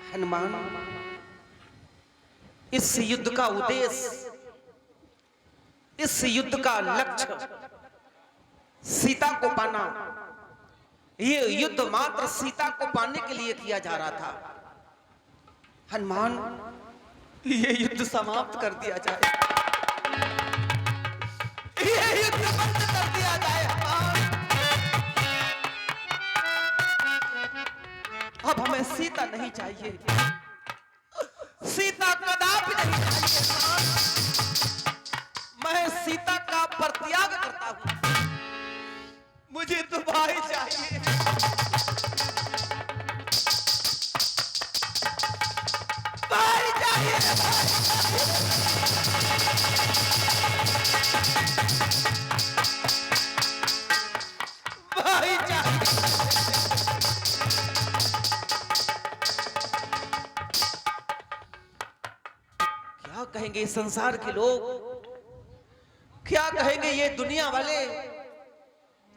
हनुमान, इस युद्ध का उद्देश्य, इस युद्ध का लक्ष्य सीता को पाना। ये युद्ध मात्र सीता को पाने के लिए किया जा रहा था। हनुमान, ये युद्ध समाप्त कर दिया जाए, ये युद्ध बंद कर दिया जाए। अब हमें सीता नहीं चाहिए, सीता कदापि नहीं चाहिए। मैं सीता का परित्याग करता हूं, मुझे तो भाई चाहिए। भाई चाहिए, भाई चाहिए। क्या कहेंगे संसार के लोग, क्या कहेंगे ये दुनिया वाले?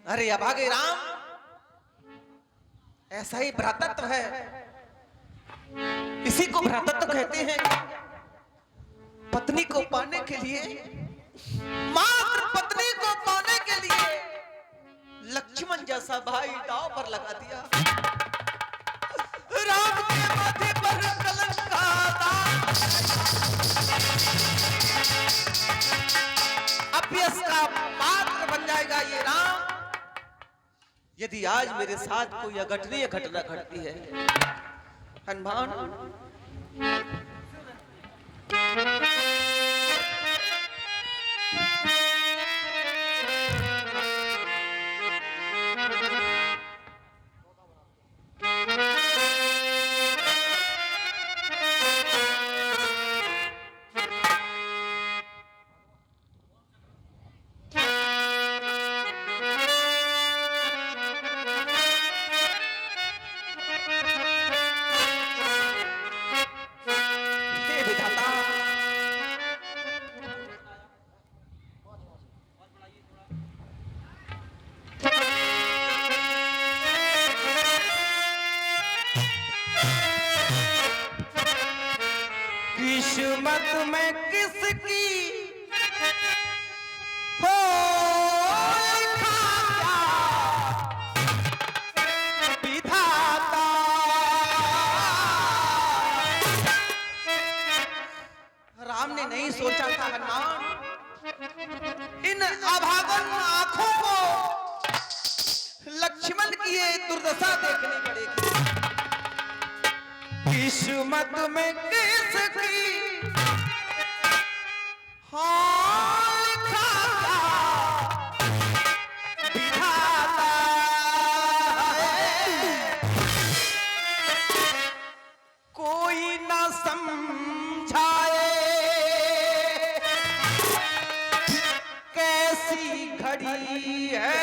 अरे अभागे राम, ऐसा ही भ्रातृत्व है, इसी को भ्रातृत्व कहते हैं। पत्नी को पाने के लिए, मात्र पत्नी को पाने के लिए लक्ष्मण जैसा भाई दांव पर लगा दिया। राम के माथे पर कलंक का दाग, अपयश का पात्र बन जाएगा ये राम, यदि आज मेरे साथ कोई अघटनीय घटना घटती है। हनुमान, किस्मत में किसकी हो लिखा विधाता, राम ने नहीं सोचा था हनुमान, इन अभागन आंखों को लक्ष्मण की ये दुर्दशा देखनी पड़ेगी। किस्मत में किसकी हाँ लिखा विधाता है, कोई न समझाए कैसी घड़ी है।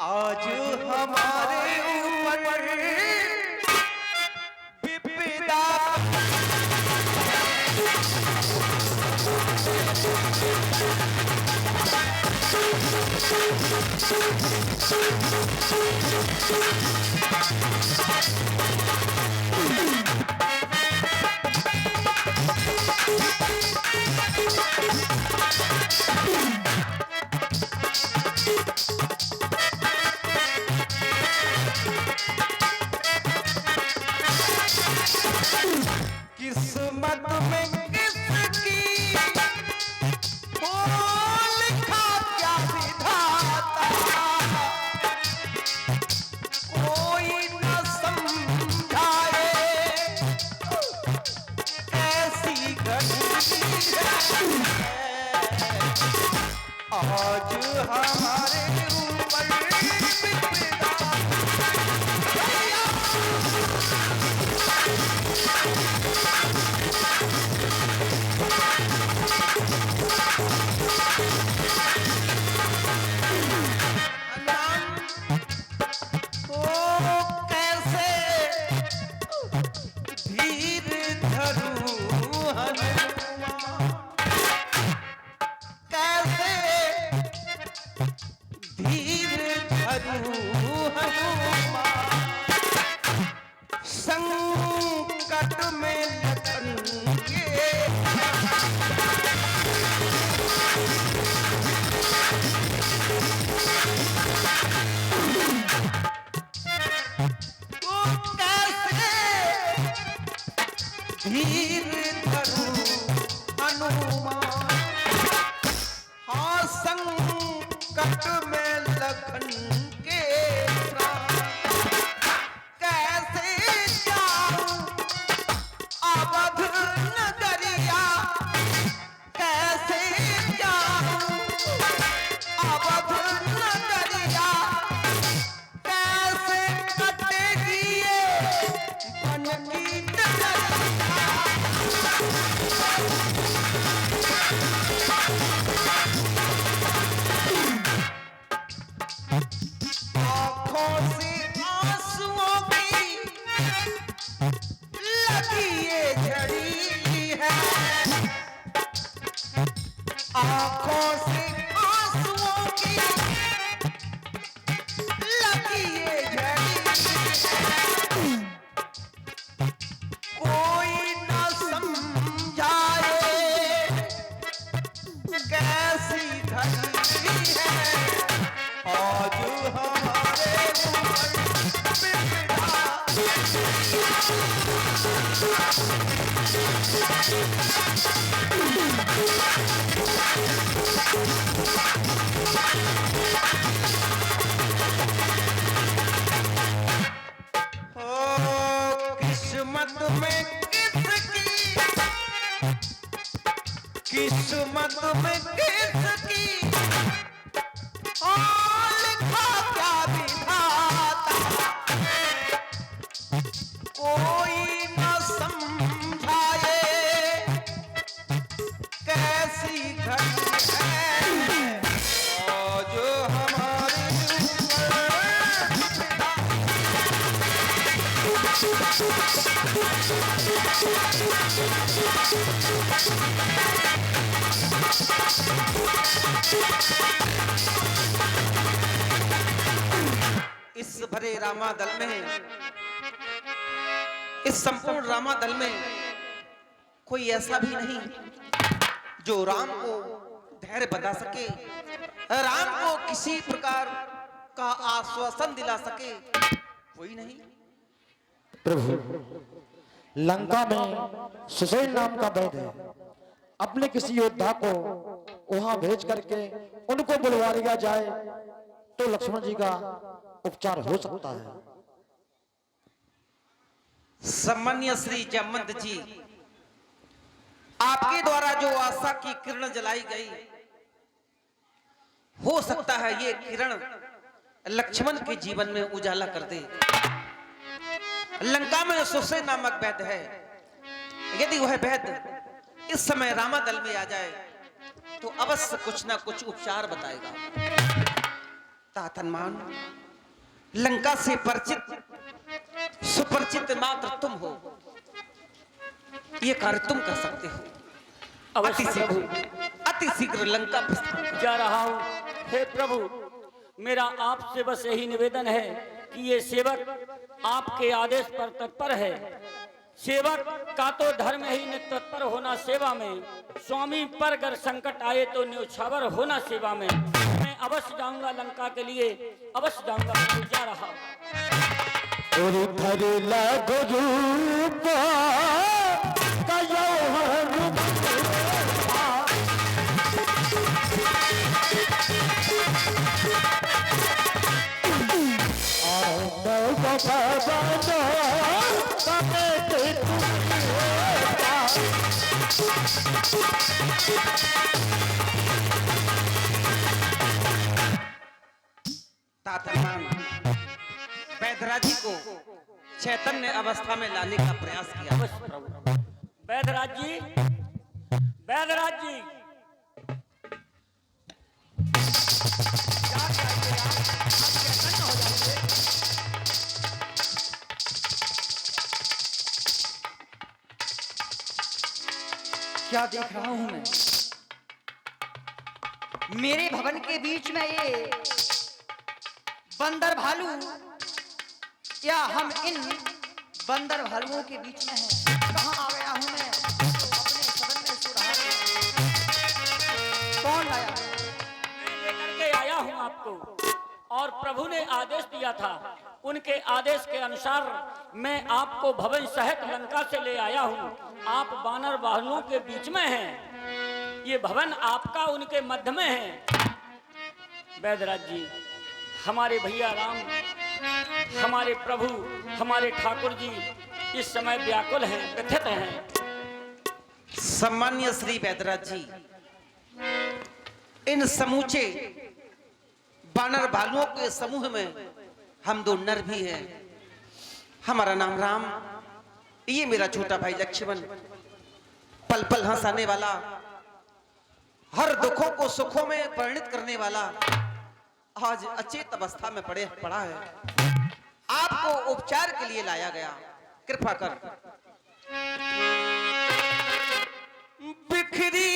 आज हमारे ऊपर विपदा, किस्मत में किसकी हो लिखा क्या विधाता, कोई न समझाए कैसी घड़ी है। आज हमारे ऊपर विपदा, धीर धरू हनुमान। किस्मत में किसकी लिखा क्या विधाता कोई न समझाए कैसी घड़ी है जो हमारे इस भरे रामादल में, इस संपूर्ण रामादल में कोई ऐसा भी नहीं जो राम को धैर्य बता सके, राम को किसी प्रकार का आश्वासन दिला सके, कोई नहीं। प्रभु, लंका में सुशैल नाम का वैद्य है, अपने किसी योद्धा को वहां भेज करके उनको बुलवा लिया जाए तो लक्ष्मण जी का उपचार हो सकता है। सम्मान्य श्री जामवंत जी, आपके द्वारा जो आशा की किरण जलाई गई, हो सकता है ये किरण लक्ष्मण के जीवन में उजाला कर दे। लंका में सुशैल नामक वैद्य है, यदि वह वैद्य इस समय रामादल में आ जाए तो अवश्य कुछ ना कुछ उपचार बताएगा। तातनमान, लंका से परिचित सुपरिचित मात्र तुम हो, ये कार्य तुम कर सकते हो। अति शीघ्र लंका प्रस्थान जा रहा हूँ। हे प्रभु, मेरा आपसे बस यही निवेदन है कि ये सेवक आपके आदेश पर तत्पर है। सेवक का तो धर्म ही तत्पर होना सेवा में, स्वामी पर अगर संकट आए तो न्योछावर होना सेवा में। मैं अवश्य जाऊंगा लंका के लिए, अवश्य जाऊंगा। जा रहा हूँ। तातनमान, वैद्यराज जी को चैतन्य अवस्था में लाने का प्रयास किया। वैद्यराज जी, वैद्यराज जी, क्या देख रहा हूं मैं? मेरे भवन के बीच में ये बंदर भालू, या हम इन बंदर भालुओं के बीच में हैं? कहां आ गया हूं मैं? तो अपने सदन में सो रहा था। कौन लाया? मैं लेकर के आया हूं आपको, और प्रभु ने आदेश दिया था, उनके आदेश के अनुसार मैं आपको भवन सहित लंका से ले आया हूं। आप बानर वाहनों के बीच में हैं, ये भवन आपका उनके मध्य में है। वैद्यराज जी, हमारे भैया राम, हमारे प्रभु, हमारे ठाकुर जी इस समय व्याकुल हैं, व्यथित हैं। सम्मान्य श्री वैद्यराज जी, इन समूचे बानर भालुओं के समूह में हम दो नर भी हैं। हमारा नाम राम, ये मेरा छोटा भाई लक्ष्मण, पल पल हंसाने वाला, हर दुखों को सुखों में परिणित करने वाला, आज अचेत अवस्था में पड़ा है। आपको उपचार के लिए लाया गया, कृपा कर। बिखरी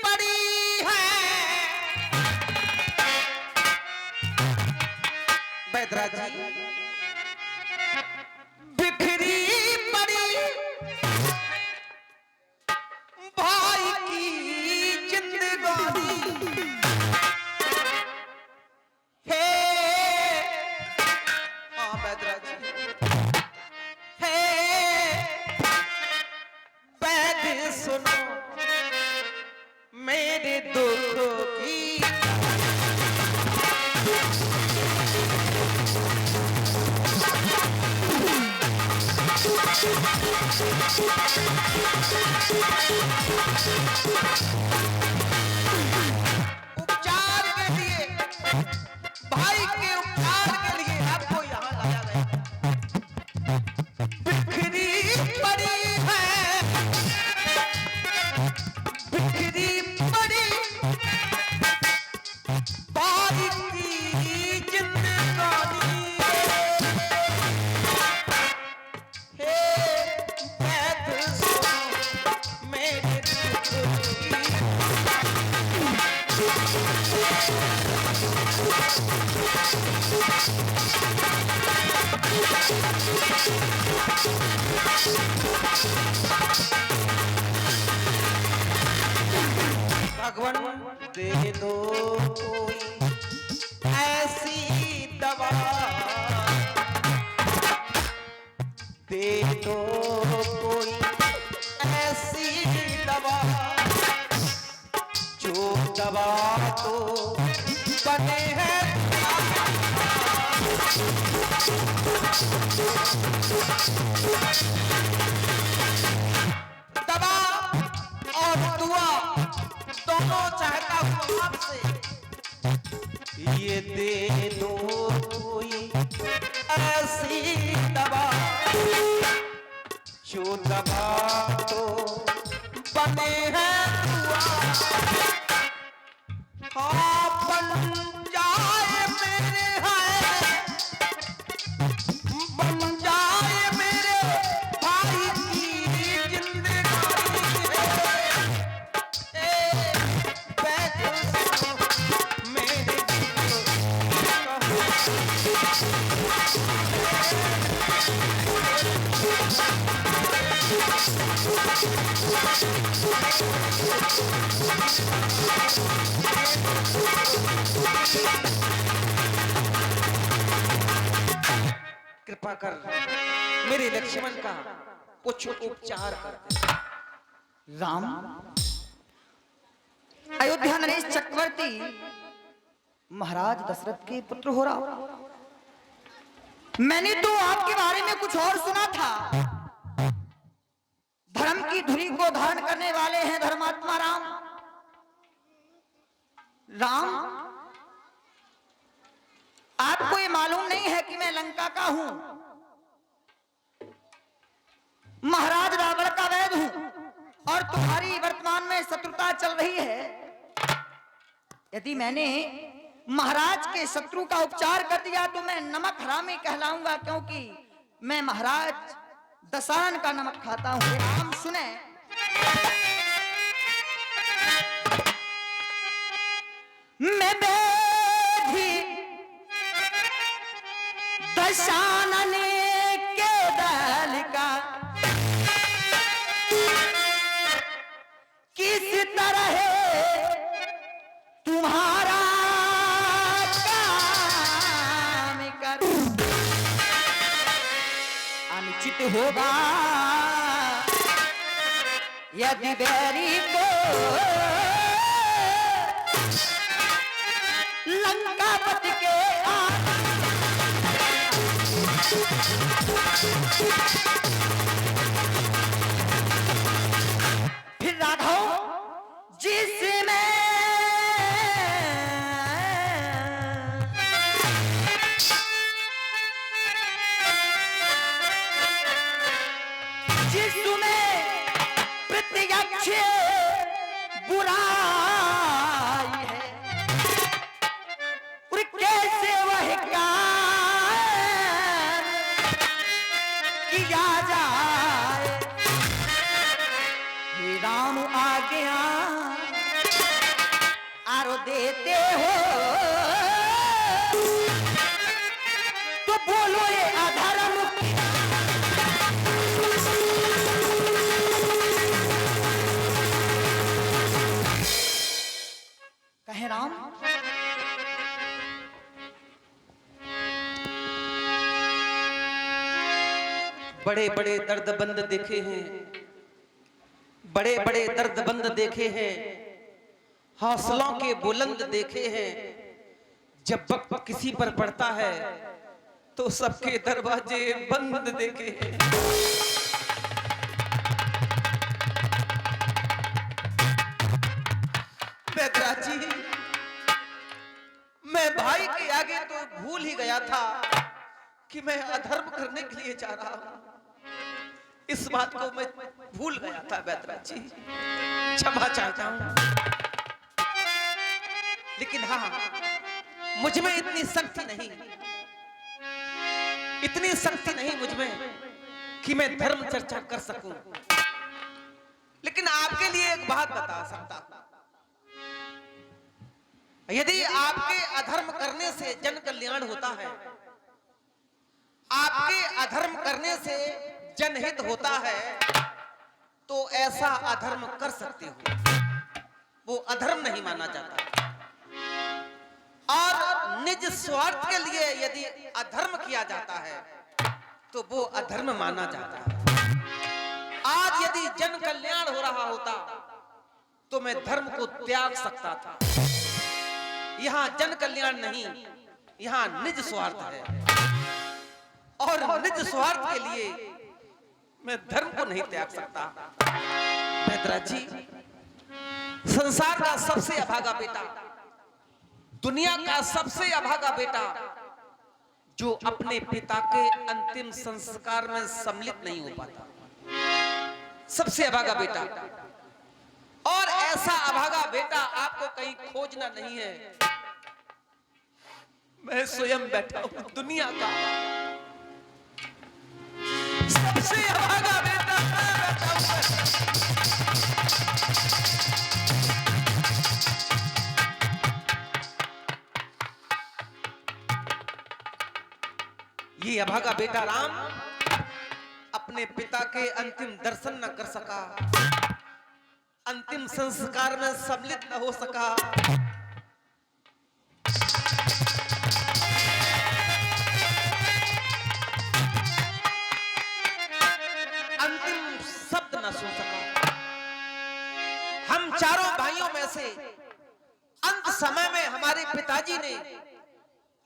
पड़ी है वैद्यराज जी, बिखरी पड़ी भाई की जिंदगानी है। उपचार के लिए, भाई के उपचार के लिए आपको यहाँ लाया गया। बिखरी पड़ी है, बिखरी पड़ी बारीकी जिंदगानी। हे वैद्य सुनो मेरे दुख की। भगवान दे दो कोई ऐसी दवा, दे दो कोई ऐसी दवा, जो दवा तो बने हैं दवा और दुआ दोनों चाहता हूँ आपसे। ये दे दो कोई ऐसी दवा, जो दवा तो बने हैं दुआ। हाँ बन जाए मेरे, है बन जाए मेरे भाई की जिंदगानी है। वैद्य सुनो मेरे कृपा कर मेरे लक्ष्मण का कुछ उपचार कर दे। राम, अयोध्या नरेश चक्रवर्ती महाराज दशरथ के पुत्र हो रहा। मैंने तो आपके बारे में कुछ और सुना था। धर्म की धुरी को धारण करने वाले हैं धर्मात्मा राम। राम, आपको ये मालूम नहीं है कि मैं लंका का हूं, महाराज रावण का वैद हूं, और तुम्हारी वर्तमान में शत्रुता चल रही है। यदि मैंने महाराज के शत्रु का उपचार कर दिया तो मैं नमक हरामी कहलाऊंगा, क्योंकि मैं महाराज दशानन का नमक खाता हूं। राम सुने, मैं बेधी दशानन के दल का किस तरह तुम्हारा काम करूं, अनुचित होगा यदि बैरी को लंकापति के फिर राघव जिसमें प्रत्यक्ष बुराई है, और कैसे वह काम किया जाए। हे राम आज्ञा आरो देते हो तो बोलो ये अधर्म कहे राम। बड़े बड़े दर्द बंद देखे हैं, बड़े बड़े दर्द बंद देखे हैं, हौसलों के बुलंद देखे हैं। जब वक्त किसी पर पड़ता है तो सबके दरवाजे बंद देखे हैं। आगे तो भूल ही गया था कि मैं अधर्म करने के लिए जा रहा हूं। इस बात को मैं भूल गया था बैदराज जी, क्षमा चाहता हूं। लेकिन हाँ, मुझ में इतनी शक्ति नहीं मुझ में कि मैं धर्म चर्चा कर सकूं। लेकिन आपके लिए एक बात बता सकता हूं, यदि आपके अधर्म करने से जन कल्याण होता है, आपके अधर्म करने से जनहित होता है, तो ऐसा अधर्म कर सकते हो, वो अधर्म नहीं माना जाता। और निज स्वार्थ के लिए यदि अधर्म किया जाता है तो वो अधर्म माना जाता है। आज यदि जन कल्याण हो रहा होता तो मैं धर्म को त्याग सकता था। यहां जन कल्याण नहीं, यहां निज स्वार्थ है, और निज स्वार्थ के लिए मैं धर्म को नहीं त्याग सकता। बैदराज जी, संसार का सबसे अभागा बेटा, दुनिया का सबसे अभागा बेटा, जो अपने पिता के अंतिम संस्कार में सम्मिलित नहीं हो पाता, सबसे अभागा बेटा। और ऐसा अभागा बेटा आपको कहीं खोजना नहीं है, मैं स्वयं बैठा हूं दुनिया का सबसे अभागा बेटा बैठा हूं। ये अभागा बेटा राम अपने पिता के अंतिम दर्शन न कर सका, अंतिम संस्कार में सम्मिलित न हो सका। अंतिम शब्द न सुन सका। हम चारों भाइयों में से अंत समय में हमारे पिताजी ने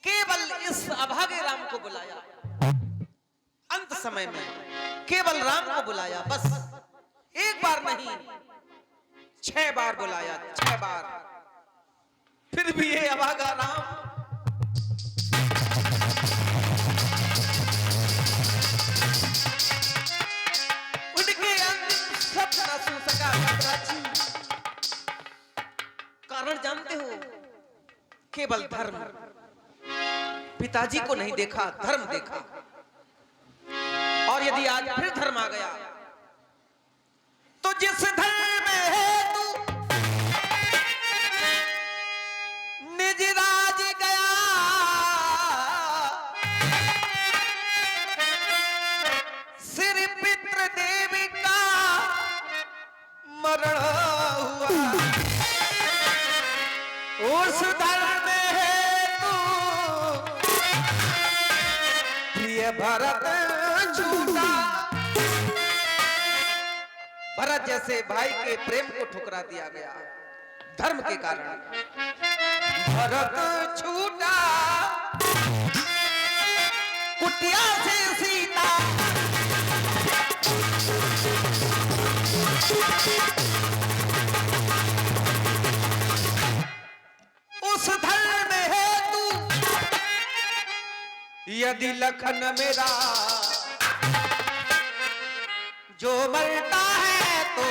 केवल इस अभागे राम को बुलाया, अंत समय में केवल राम को बुलाया, बस एक बार नहीं 6 बार बुलाया, 6 बार। फिर भी ये अभागा राम उनके अंतिम शब्द न सुन सका। कारण जानते हो, केवल धर्म। पिताजी को नहीं देखा, धर्म देखा। और यदि आज फिर धर्म आ गया तो जिस धर्म है तू निज राज गया, सिर पितृ देवी का मरण हुआ। उस धर्म है तू प्रिय भरत झूठा। भरत जैसे भाई के प्रेम को ठुकरा दिया गया धर्म के कारण। भरत छूटा कुटिया से सीता, उस धर्म है तू यदि लखन मेरा जो मरता है तो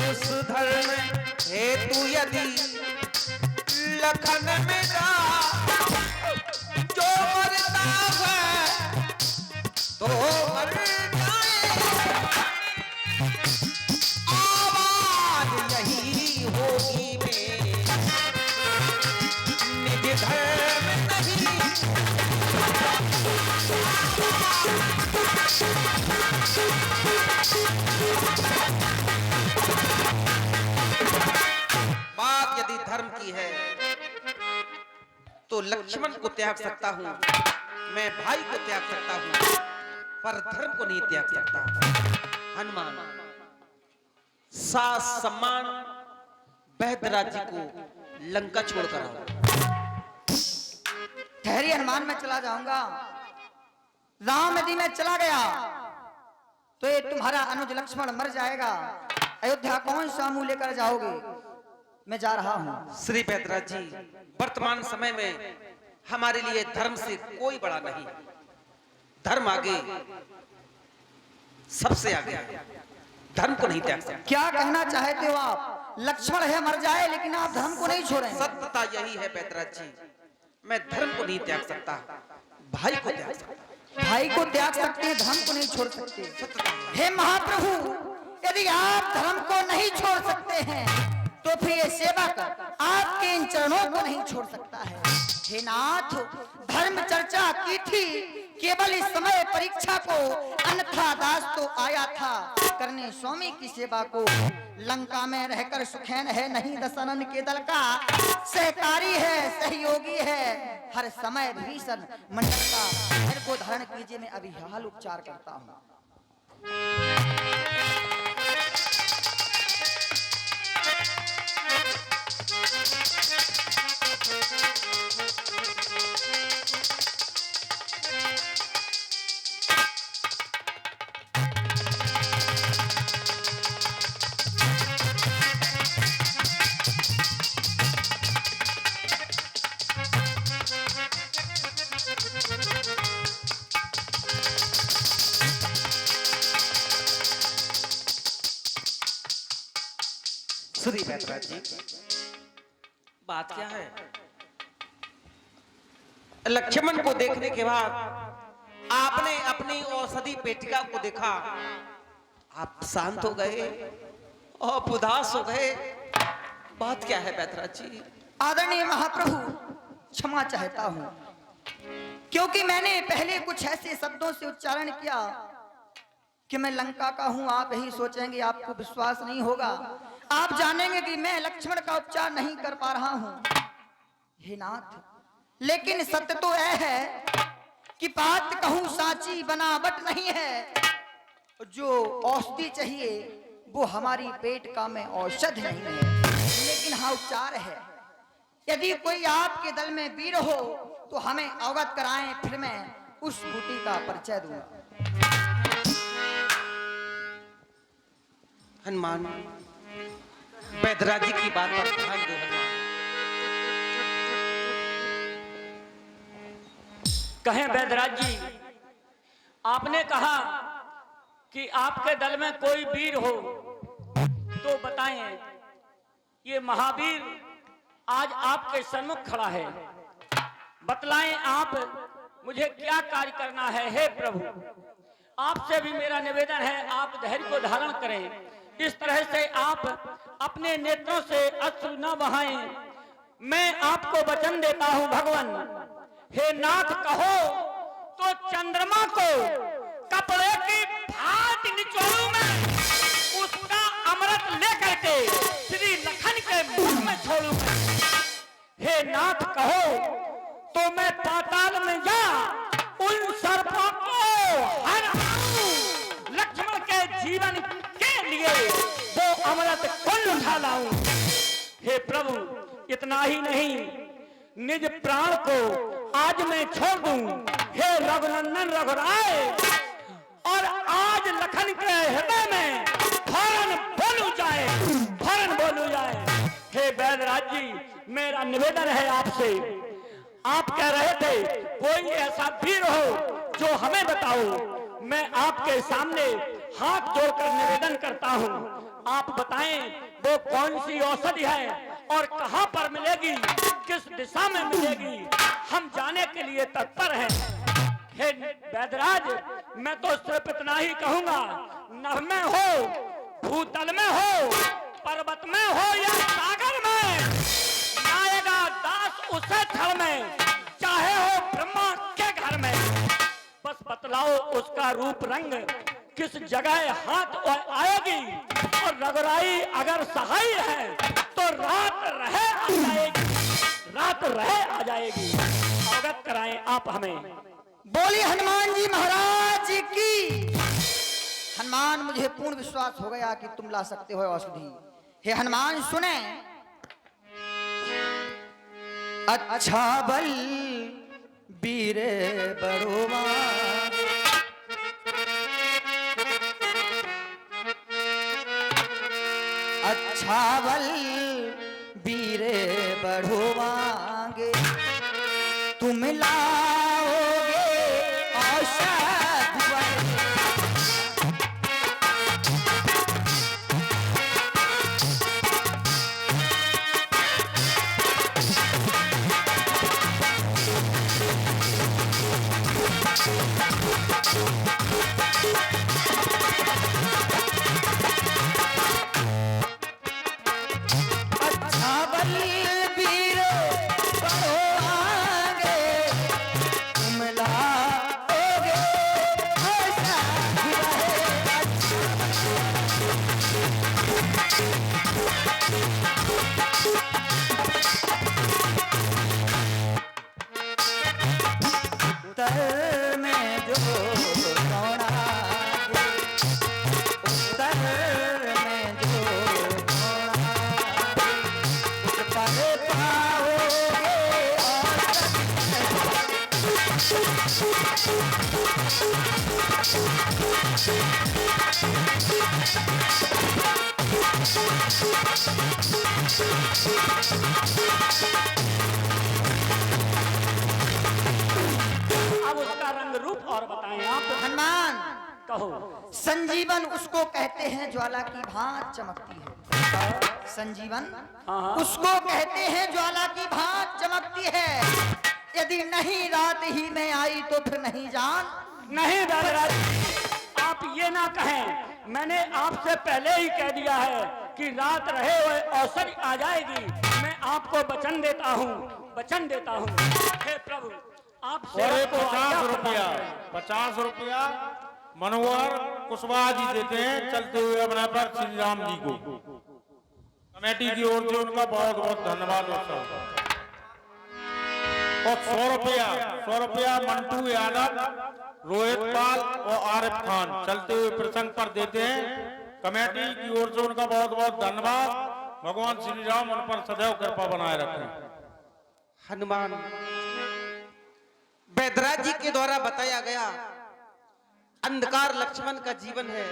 उस धर्म हेतु यदि लखन मेरा जो मरता है तो मरता है। आवाज यही होगी निज धर्म नहीं। बात यदि धर्म की है तो लक्ष्मण को त्याग सकता हूं, मैं भाई को त्याग सकता हूं, पर धर्म को नहीं त्याग सकता। हनुमान सास सम्मान बैदराज जी को लंका छोड़कर आओ। ठहरिए हनुमान, मैं चला जाऊंगा। राम यदि मैं चला गया तो ये तुम्हारा अनुज लक्ष्मण मर जाएगा। अयोध्या कौन सा मुंह लेकर जाओगे? मैं जा रहा हूँ। श्री बैदराज जी, वर्तमान समय में हमारे लिए धर्म से कोई बड़ा नहीं। धर्म आगे, सबसे आगे। धर्म को नहीं त्याग सकते। क्या कहना चाहते हो आप? लक्ष्मण है मर जाए लेकिन आप धर्म को नहीं छोड़ेंगे। सत्यता यही है बैदराज जी, मैं धर्म को नहीं त्याग सकता, भाई को त्याग सकता। भाई को त्याग सकते हैं, धर्म को नहीं छोड़ सकते। हे महाप्रभु, यदि आप धर्म को नहीं छोड़ सकते हैं तो फिर ये सेवक आपके इन चरणों को नहीं छोड़ सकता है। हे नाथ, धर्म चर्चा की थी, केवल इस समय परीक्षा को, अन्यथा दास तो आया था करने स्वामी की सेवा को। लंका में रहकर सुखैन है नहीं, दशरथ के दल का सहकारी है, सहयोगी है, हर समय भीषण मंडल का। मेरे को धारण कीजिए, मैं अभी हाल उपचार करता हूँ। श्री बैदराज जी, बात क्या है? लक्ष्मण को देखने के बाद आपने अपनी औषधि पेटिका को देखा, आप शांत हो गए और उदास हो गए। बात क्या है बैदराज जी? आदरणीय महाप्रभु, क्षमा चाहता हूँ, क्योंकि मैंने पहले कुछ ऐसे शब्दों से उच्चारण किया कि मैं लंका का हूँ। आप यही सोचेंगे, आपको विश्वास नहीं होगा, आप जानेंगे कि मैं लक्ष्मण का उपचार नहीं कर पा रहा हूँ। हे नाथ, लेकिन सत्य तो यह है कि बात कहूँ साची बनावट नहीं है। जो औषधि चाहिए वो हमारी पेट का में औषध नहीं है, लेकिन हाँ उपचार है। यदि कोई आपके दल में वीर हो तो हमें अवगत कराएं, फिर मैं उस बूटी का परिचय दूंगा। हनुमान, बैदराज जी की बात पर ध्यान दो। हनुमान, कहें बैदराज जी, आपने कहा कि आपके दल में कोई वीर हो तो बताएं। ये महावीर आज आपके सम्मुख खड़ा है, बतलाएं आप मुझे क्या कार्य करना है। हे प्रभु, आपसे भी मेरा निवेदन है, आप धैर्य को धारण करें। इस तरह से आप अपने नेत्रों से अश्रु न बहाएं। मैं आपको वचन देता हूं भगवान। हे नाथ, कहो तो चंद्रमा को कपड़े की फाट निचोड़ूं मैं, उसका अमृत लेकर के श्री लखन के मुख में छोड़ूं। हे नाथ, कहो तो मैं पाताल में जा उन सर्पों को हराऊं, लक्ष्मण के जीवन के लिए वो अमृत कुंड उठा लाऊं। हे प्रभु, इतना ही नहीं, निज प्राण को आज मैं छोड़ दूं। हे रघुनंदन रघुराय, और आज लखन के हृदय में फौरन बोलू जाए, फौरन बोलू जाए। हे बैदराज जी, मेरा निवेदन है आपसे। आप कह रहे थे कोई ऐसा वीर हो जो हमें बताओ। मैं आपके सामने हाथ जोड़कर निवेदन करता हूँ, आप बताएं वो कौन सी औषधि है और कहां पर मिलेगी, किस दिशा में मिलेगी, हम जाने के लिए तत्पर हैं। हे बैदराज, मैं तो सिर्फ इतना ही कहूंगा, नभ में हो, भूतल में हो, पर्वत में हो या सागर में, आएगा दास उसे क्षण में, चाहे हो ब्रह्मा के घर में। बस बतलाओ उसका रूप रंग किस जगह हाथ आएगी, और रघुराई अगर सहाय है तो रात रहे आ जाएगी, रात रहे आ जाएगी। अवगत कराएं आप हमें। बोली हनुमान जी महाराज की। हनुमान, मुझे पूर्ण विश्वास हो गया कि तुम ला सकते हो औषधि। हे हनुमान सुने, अच्छा बल वीर बड़ोवा, अच्छा बल वीरे बढ़वांगे, तुम लाओगे औषध बल। अच्छा बल वीरे बढ़वांगे, तुम लाओगे औषध उत्तर में जो दौड़ागे, उत्तर में जो दौड़ागे, उस पर पाओगे अब उसका रंग रूप और बताएं आप। हनुमान। कहो। संजीवन उसको कहते हैं ज्वाला की भांत चमकती है। संजीवन हाँ। उसको कहते हैं ज्वाला की भांत चमकती है। यदि नहीं रात ही में आई तो फिर नहीं जान। नहीं बैदराज, आप ये ना कहें, मैंने आपसे पहले ही कह दिया है कि रात रहे हुए औषधि आ जाएगी। मैं आपको वचन देता हूँ, वचन देता हूँ। हे प्रभु, आप और सेवक को आज्ञा 50 प्रदान रुपया, करें। 50 रुपया मनोहर कुशवाहा जी देते हैं चलते हुए अपने पर श्री राम जी को। कमेटी की ओर से उनका बहुत बहुत धन्यवाद। और 100 रुपया मंटू यादव, रोहित पाल और आरिफ खान चलते हुए प्रसंग पर देते हैं। कमेटी की ओर से उनका बहुत बहुत धन्यवाद। भगवान श्री राम उन पर सदैव कृपा बनाए रखें। हनुमान, बैदराज जी के द्वारा बताया गया अंधकार लक्ष्मण का जीवन है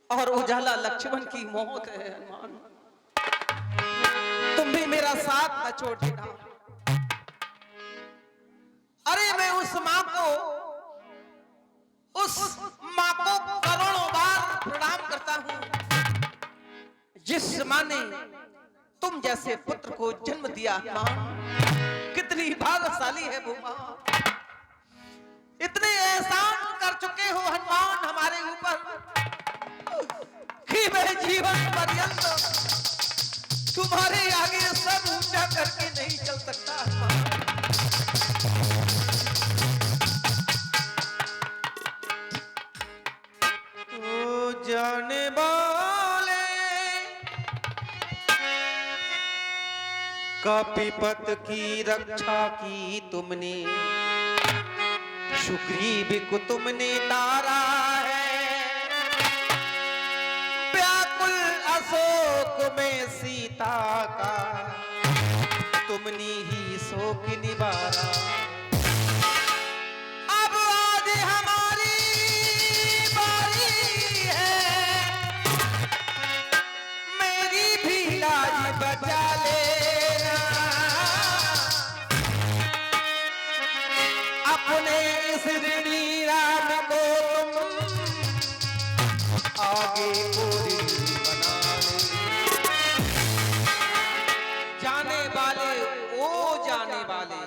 और उजाला लक्ष्मण की मौत है। हनुमान, तुम भी मेरा साथ न छोड़ देना। अरे मैं उस मां को करोड़ों बार प्रणाम करता हूं जिस मां ने तुम जैसे पुत्र को जन्म दिया। हनुमान, कितनी भाग्यशाली है वो मां। इतने एहसान कर चुके हो हनुमान हमारे ऊपर कि मैं जीवन पर्यंत तुम्हारे आगे सब ऊंचा करके नहीं चल सकता। हनुमान, तो जाने वाले कपिपत की रक्षा की तुमने, सुग्रीव को तुमने तारा है। व्याकुल अशोक में सीता का तुमने ही शोक निवारा। अब आज हमारी बारी है, मेरी भी लाज बचा लेना। अपने इस ऋणी राम को तुम आगे पूरी बना ले। जाने वाले ओ जाने वाले